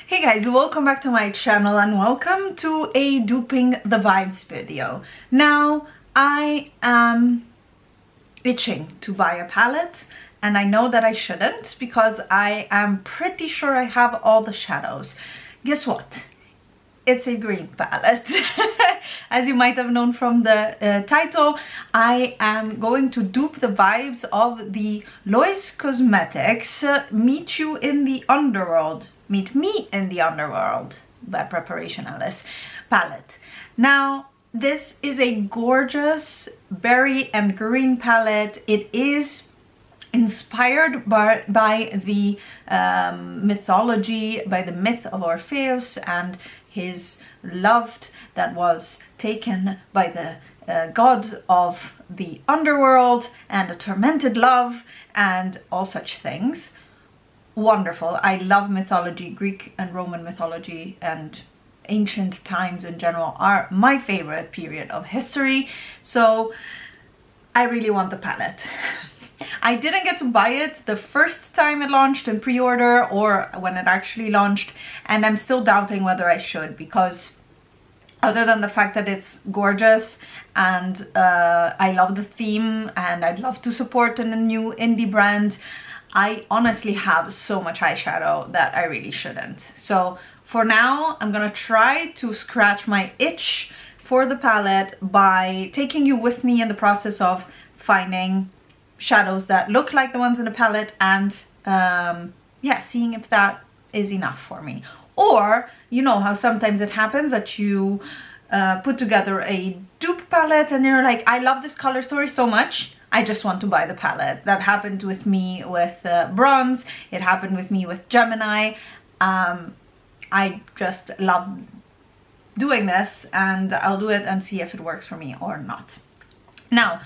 Hey guys, welcome back to my channel and welcome to a duping the vibes video. Now, I am itching to buy a palette and I know that I shouldn't because I am pretty sure I have all the shadows. Guess what? It's a green palette. As you might have known from the title, I am going to dupe the vibes of the Lois Cosmetics Meet You in the Underworld. Meet Me in the Underworld by Preparation Alice palette. Now, this is a gorgeous berry and green palette. It is inspired by the mythology, by the myth of Orpheus and his love that was taken by the god of the underworld and a tormented love and all such things. Wonderful. I love mythology. Greek and Roman mythology and ancient times in general are my favorite period of history, so I really want the palette. I didn't get to buy it the first time it launched in pre-order or when it actually launched, and I'm still doubting whether I should, because other than the fact that it's gorgeous and I love the theme and I'd love to support a new indie brand, I honestly have so much eyeshadow that I really shouldn't. So for now, I'm gonna try to scratch my itch for the palette by taking you with me in the process of finding shadows that look like the ones in the palette and yeah, seeing if that is enough for me. Or, you know how sometimes it happens that you put together a dupe palette and you're like, I love this color story so much, I just want to buy the palette. That happened with me with Bronze, it happened with me with Gemini. I just love doing this and I'll do it and see if it works for me or not. Now,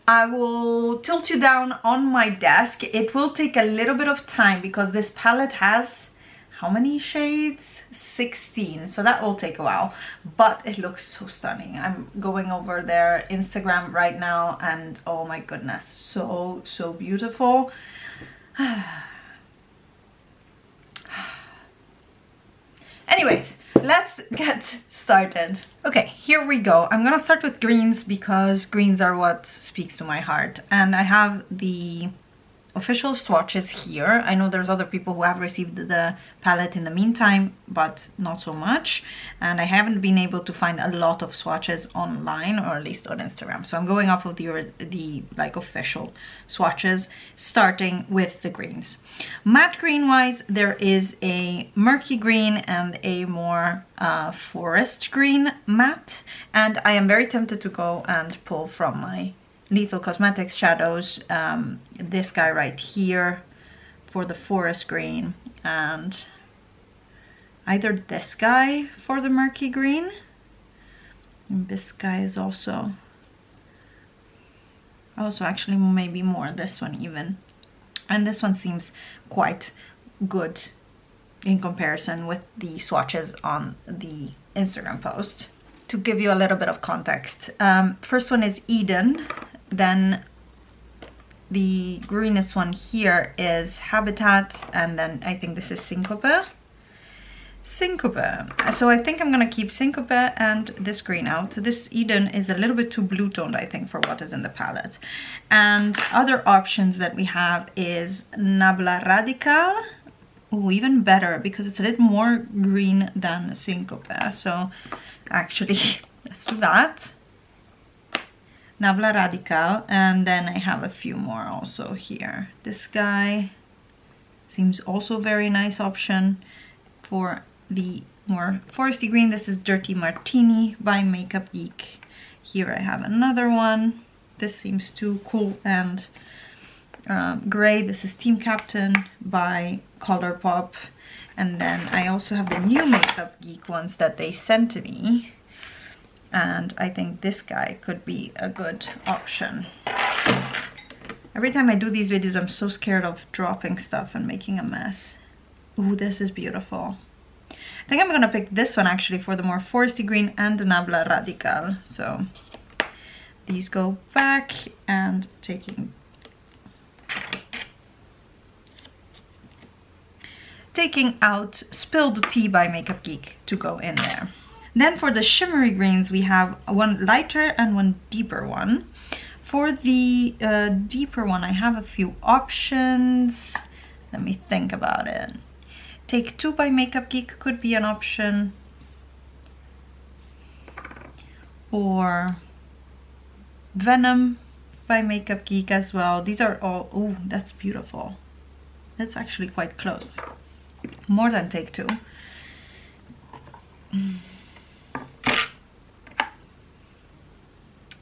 I will tilt you down on my desk. It will take a little bit of time because this palette has how many shades? 16, so that will take a while, but it looks so stunning. I'm going over their Instagram right now and oh my goodness, so beautiful. Anyways, let's get started. Okay, here we go. I'm gonna start with greens because greens are what speaks to my heart, and I have the official swatches here. I know there's other people who have received the palette in the meantime, but not so much, and I haven't been able to find a lot of swatches online, or at least on Instagram, so I'm going off of the like official swatches, starting with the greens. Matte green wise, there is a murky green and a more forest green matte, and I am very tempted to go and pull from my Lethal Cosmetics shadows, this guy right here for the forest green, and either this guy for the murky green, and this guy is also actually maybe more this one even, and this one seems quite good in comparison with the swatches on the Instagram post. To give you a little bit of context, first one is Eden, then the greenest one here is Habitat, and then I think this is Syncope. So I think I'm gonna keep Syncope and this green out. This Eden is a little bit too blue toned, I think, for what is in the palette. And other options that we have is Nabla Radical. Oh, even better because it's a little more green than Syncope. So actually, let's do that. Nabla Radical, and then I have a few more also here. This guy seems also very nice option for the more foresty green. This is Dirty Martini by Makeup Geek. Here I have another one. This seems too cool and gray. This is Team Captain by Colourpop, and then I also have the new Makeup Geek ones that they sent to me, and I think this guy could be a good option. Every time I do these videos, I'm so scared of dropping stuff and making a mess. Ooh, this is beautiful. I think I'm gonna pick this one actually for the more foresty green and the Nabla Radical. So these go back, and taking out Spilled Tea by Makeup Geek to go in there. Then for the shimmery greens, we have one lighter and one deeper one. For the deeper one, I have a few options. Let me think about it. Take Two by Makeup Geek could be an option. Or Venom by Makeup Geek as well. These are all, oh, that's beautiful. That's actually quite close. More than Take Two.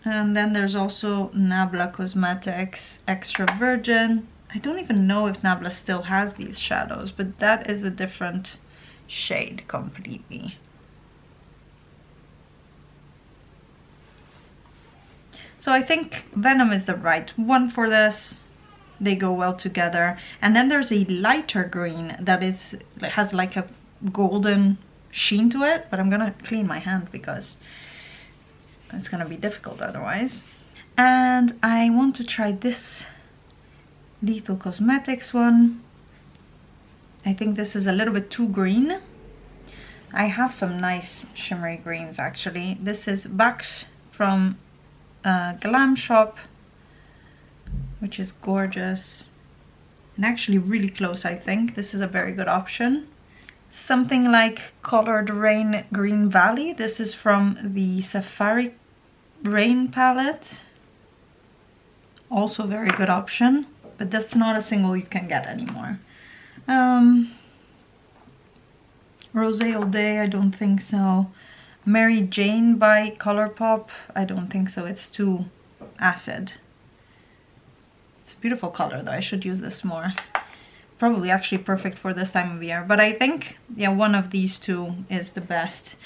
And then there's also Nabla Cosmetics Extra Virgin. I don't even know if Nabla still has these shadows, but that is a different shade completely. So I think Venom is the right one for this. They go well together. And then there's a lighter green that has like a golden sheen to it, but I'm gonna clean my hand because it's gonna be difficult otherwise. And I want to try this Lethal Cosmetics one. I think this is a little bit too green. I have some nice shimmery greens actually. This is Bak's from Glamshop, which is gorgeous and actually really close. I think this is a very good option. Something like Colored Rain Green Valley. This is from the Safari Rain palette. Also very good option, but that's not a single you can get anymore. Rosé All Day, I don't think so. Mary Jane by Colourpop, I don't think so, it's too acid. It's a beautiful color though, I should use this more. Probably actually perfect for this time of year, but I think, yeah, one of these two is the best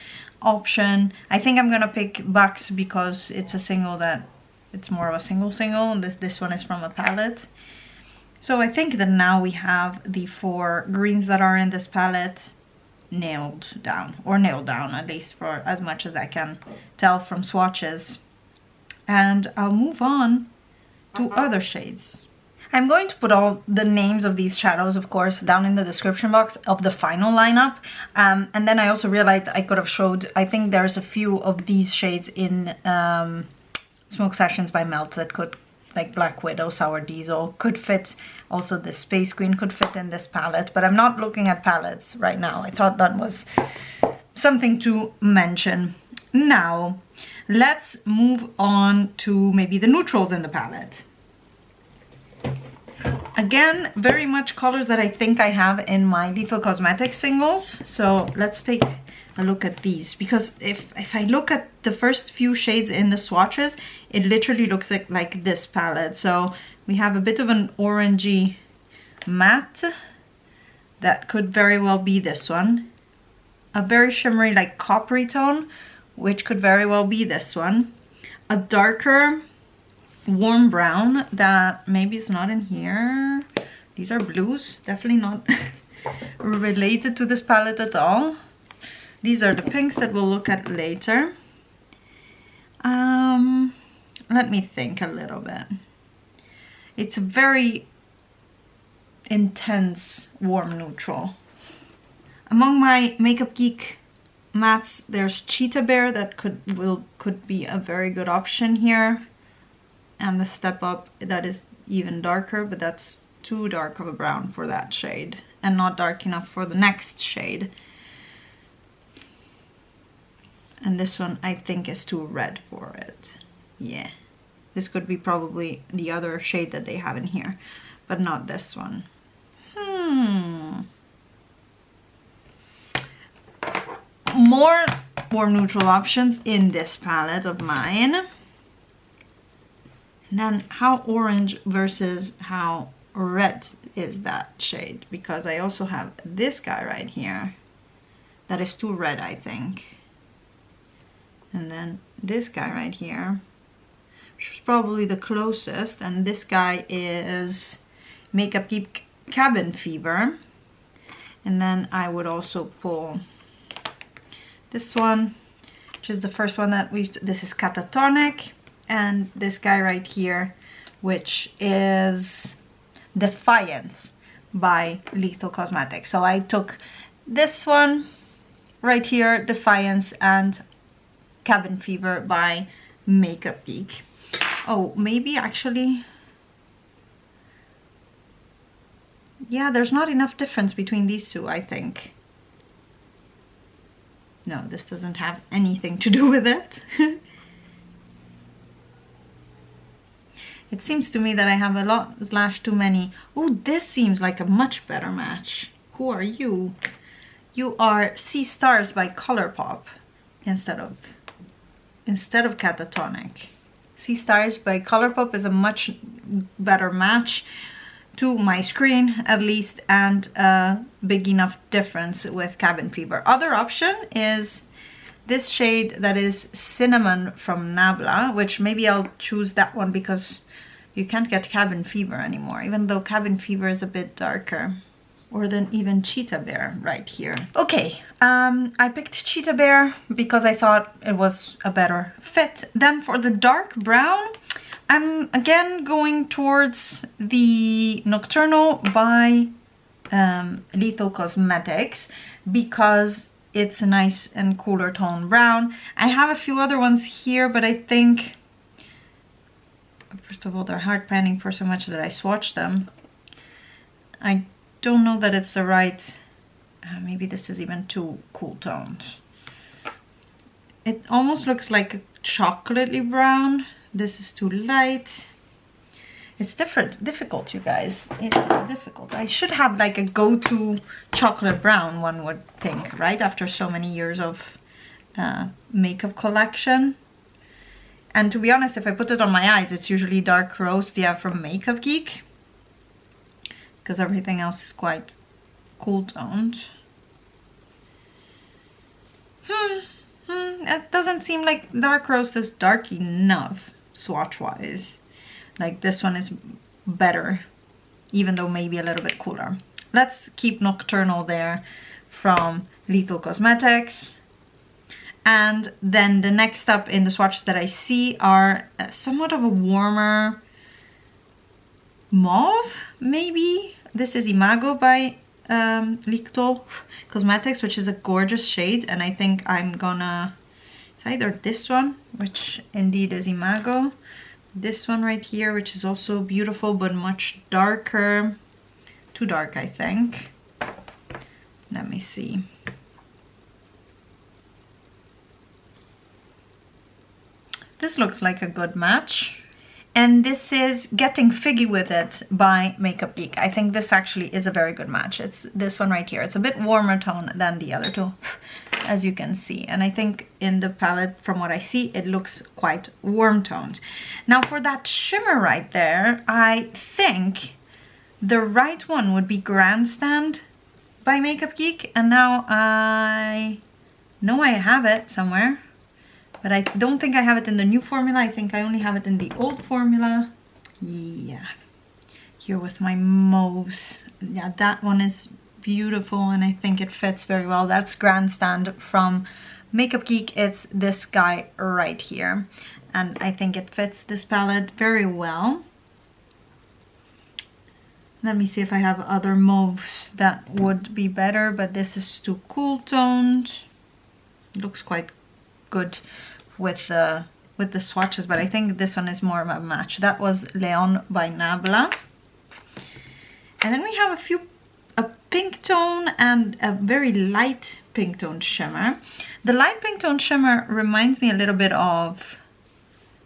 option. I think I'm gonna pick Bak's because it's a single that, it's more of a single, and this one is from a palette. So I think that now we have the 4 greens that are in this palette nailed down at least for as much as I can tell from swatches, and I'll move on to other shades. I'm going to put all the names of these shadows, of course, down in the description box of the final lineup, and then I also realized I could have showed, I think there's a few of these shades in Smoke Sessions by Melt that could, like Black Widow, Sour Diesel, could fit. Also the Space Green could fit in this palette, but I'm not looking at palettes right now. I thought that was something to mention. Now, let's move on to maybe the neutrals in the palette. Again, very much colors that I think I have in my Lethal Cosmetics singles. So let's take a look at these, because if I look at the first few shades in the swatches, it literally looks like this palette. So we have a bit of an orangey matte that could very well be this one, a very shimmery like coppery tone, which could very well be this one, a darker warm brown that maybe is not in here. These are blues, definitely not related to this palette at all. These are the pinks that we'll look at later. Let me think a little bit. It's a very intense warm neutral. Among my Makeup Geek mattes, there's Cheetah Bear that could be a very good option here. And the Step Up, that is even darker, but that's too dark of a brown for that shade and not dark enough for the next shade. And this one I think is too red for it. Yeah, this could be probably the other shade that they have in here, but not this one. More warm neutral options in this palette of mine. And then how orange versus how red is that shade? Because I also have this guy right here that is too red, I think. And then this guy right here, which was probably the closest, and this guy is Makeup Geek Cabin Fever. And then I would also pull this one, which is the first one that this is Catatonic, and this guy right here, which is Defiance by Lethal Cosmetics. So I took this one right here, Defiance, and Cabin Fever by Makeup Geek. Oh, maybe actually, yeah, there's not enough difference between these two, I think. No, this doesn't have anything to do with it. It seems to me that I have a lot / too many. Oh, this seems like a much better match. Who are you? You are Sea Stars by Colourpop instead of Catatonic. Sea Stars by Colourpop is a much better match to my screen, at least, and a big enough difference with Cabin Fever. Other option is this shade that is Cinnamon from Nabla, which maybe I'll choose that one because you can't get Cabin Fever anymore, even though Cabin Fever is a bit darker. Or then even Cheetah Bear right here. Okay, I picked Cheetah Bear because I thought it was a better fit. Then for the dark brown, I'm again going towards the Nocturnal by Lethal Cosmetics because it's a nice and cooler tone brown. I have a few other ones here, but I think, first of all, they're hard panning for so much that I swatched them. I don't know that it's the right, maybe this is even too cool toned. It almost looks like a chocolatey brown. This is too light. It's difficult, you guys. It's difficult. I should have like a go-to chocolate brown, one would think, right? After so many years of makeup collection. And to be honest, if I put it on my eyes, it's usually dark roast, yeah, from Makeup Geek. Because everything else is quite cool toned. It doesn't seem like dark roast is dark enough, swatch-wise. Like this one is better, even though maybe a little bit cooler. Let's keep Nocturnal there from Lethal Cosmetics. And then the next up in the swatches that I see are somewhat of a warmer mauve, maybe. This is Imago by Lethal Cosmetics, which is a gorgeous shade. And I think I'm gonna, it's either this one, which indeed is Imago. This one right here, which is also beautiful, but much darker. Too dark, I think. Let me see. This looks like a good match. And this is Getting Figgy With It by Makeup Geek. I think this actually is a very good match. It's this one right here. It's a bit warmer tone than the other two, as you can see. And I think in the palette, from what I see, it looks quite warm toned. Now for that shimmer right there, I think the right one would be Grandstand by Makeup Geek. And now I know I have it somewhere. But I don't think I have it in the new formula. I think I only have it in the old formula. Yeah. Here with my mauves. Yeah, that one is beautiful and I think it fits very well. That's Grandstand from Makeup Geek. It's this guy right here. And I think it fits this palette very well. Let me see if I have other mauves that would be better, but this is too cool toned. It looks quite good with the swatches, but I think this one is more of a match. That was Leon by Nabla. And then we have a pink tone and a very light pink tone shimmer. The light pink tone shimmer reminds me a little bit of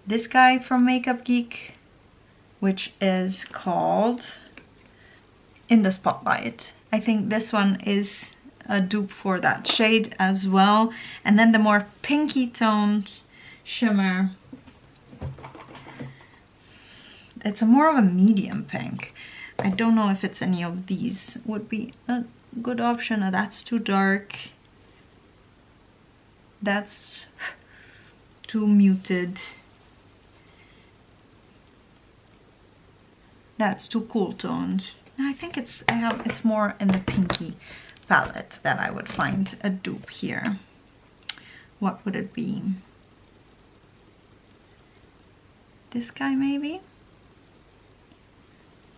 this guy from Makeup Geek, which is called In the Spotlight. I think this one is a dupe for that shade as well. And then the more pinky toned shimmer, it's a more of a medium pink. I don't know if it's any of these would be a good option. That's too dark. That's too muted. That's too cool toned. I think it's more in the pinky palette that I would find a dupe here. What would it be? This guy maybe?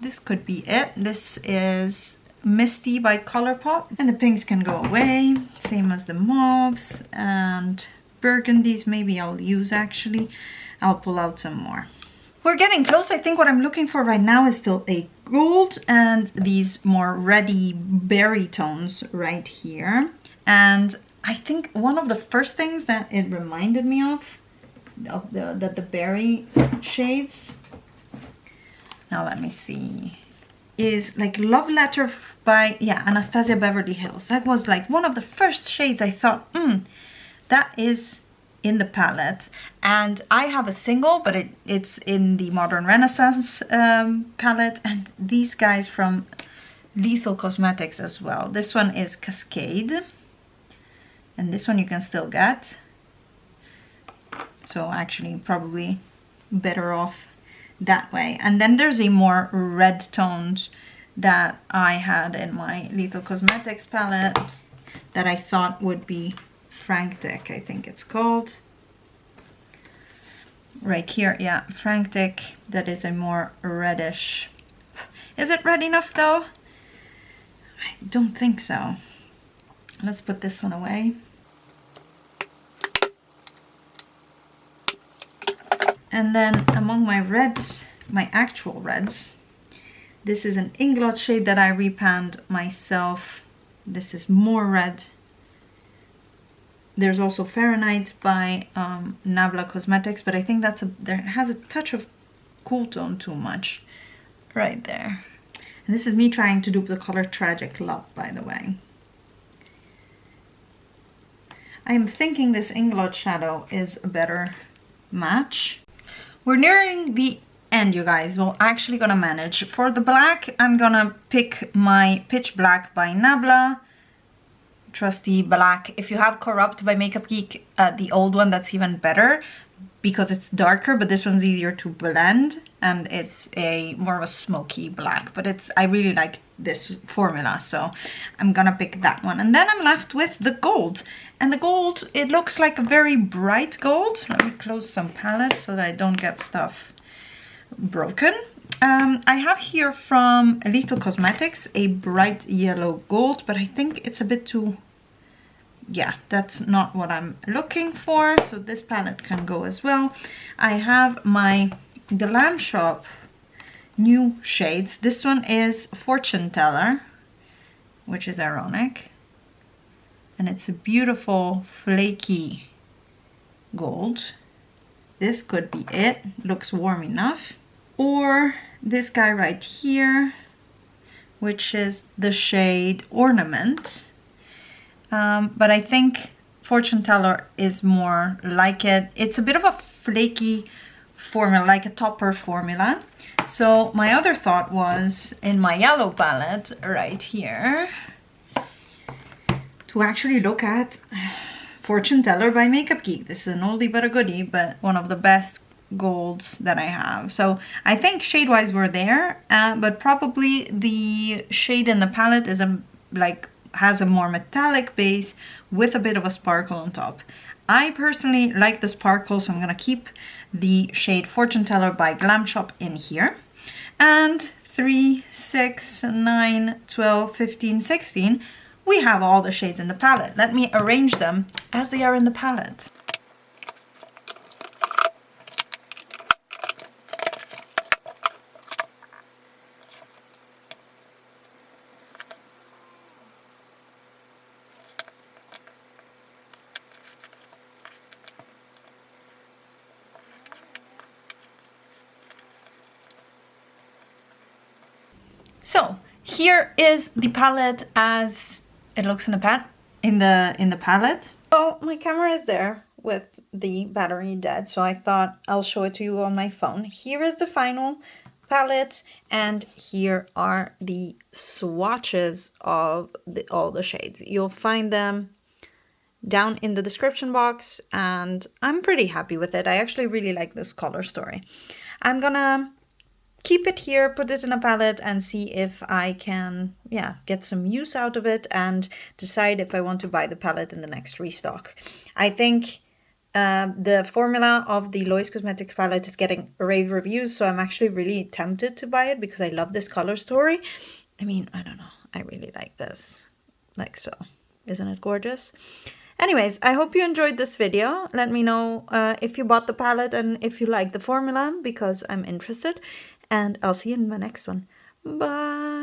This could be it. This is Misty by Colourpop. And the pinks can go away, same as the mauves and burgundies. Maybe I'll use actually. I'll pull out some more. We're getting close. I think what I'm looking for right now is still a gold and these more reddy berry tones right here. And I think one of the first things that it reminded me of the berry shades, now let me see, is like Love Letter by, yeah, Anastasia Beverly Hills. That was like one of the first shades I thought, that is in the palette. And I have a single, but it's in the Modern Renaissance palette, and these guys from Lethal Cosmetics as well. This one is Cascade, and this one you can still get. So actually probably better off that way. And then there's a more red toned that I had in my Lethal Cosmetics palette that I thought would be Frantic, I think it's called. Right here, yeah, Frantic, that is a more reddish. Is it red enough though? I don't think so. Let's put this one away. And then among my reds, my actual reds, this is an Inglot shade that I repanned myself. This is more red. There's also Fahrenheit by Nabla Cosmetics, but I think there has a touch of cool tone too much right there. And this is me trying to dupe the color Tragic Love, by the way. I am thinking this Inglot shadow is a better match. We're nearing the end, you guys. We're actually gonna manage. For the black, I'm gonna pick my Pitch Black by Nabla. Trusty black. If you have Corrupt by Makeup Geek, the old one, that's even better because it's darker, but this one's easier to blend and it's a more of a smoky black, but I really like this formula, so I'm gonna pick that one. And then I'm left with the gold, and the gold, it looks like a very bright gold. Let me close some palettes so that I don't get stuff broken. I have here from Lethal Cosmetics a bright yellow gold, but I think it's a bit too, yeah, that's not what I'm looking for, so this palette can go as well. I have my Glamshop new shades. This one is Fortune Teller, which is ironic, and it's a beautiful flaky gold. This could be it, looks warm enough. Or this guy right here, which is the shade Ornament. But I think Fortune Teller is more like it. It's a bit of a flaky formula, like a topper formula. So my other thought was in my yellow palette right here to actually look at Fortune Teller by Makeup Geek. This is an oldie but a goodie, but one of the best golds that I have. So I think shade wise we're there, but probably the shade in the palette is has a more metallic base with a bit of a sparkle on top. I personally like the sparkle, so I'm gonna keep the shade Fortune Teller by Glamshop in here. And 3, 6, 9, 12, 15, 16, we have all the shades in the palette. Let me arrange them as they are in the palette. So here is the palette as it looks in the palette. Well, my camera is there with the battery dead, so I thought I'll show it to you on my phone. Here is the final palette, and here are the swatches of all the shades. You'll find them down in the description box, and I'm pretty happy with it. I actually really like this color story. I'm gonna keep it here, put it in a palette, and see if I can, yeah, get some use out of it and decide if I want to buy the palette in the next restock. I think the formula of the Lois Cosmetics palette is getting rave reviews, so I'm actually really tempted to buy it because I love this color story. I mean, I don't know. I really like this, like so. Isn't it gorgeous? Anyways, I hope you enjoyed this video. Let me know if you bought the palette and if you like the formula, because I'm interested. And I'll see you in my next one. Bye!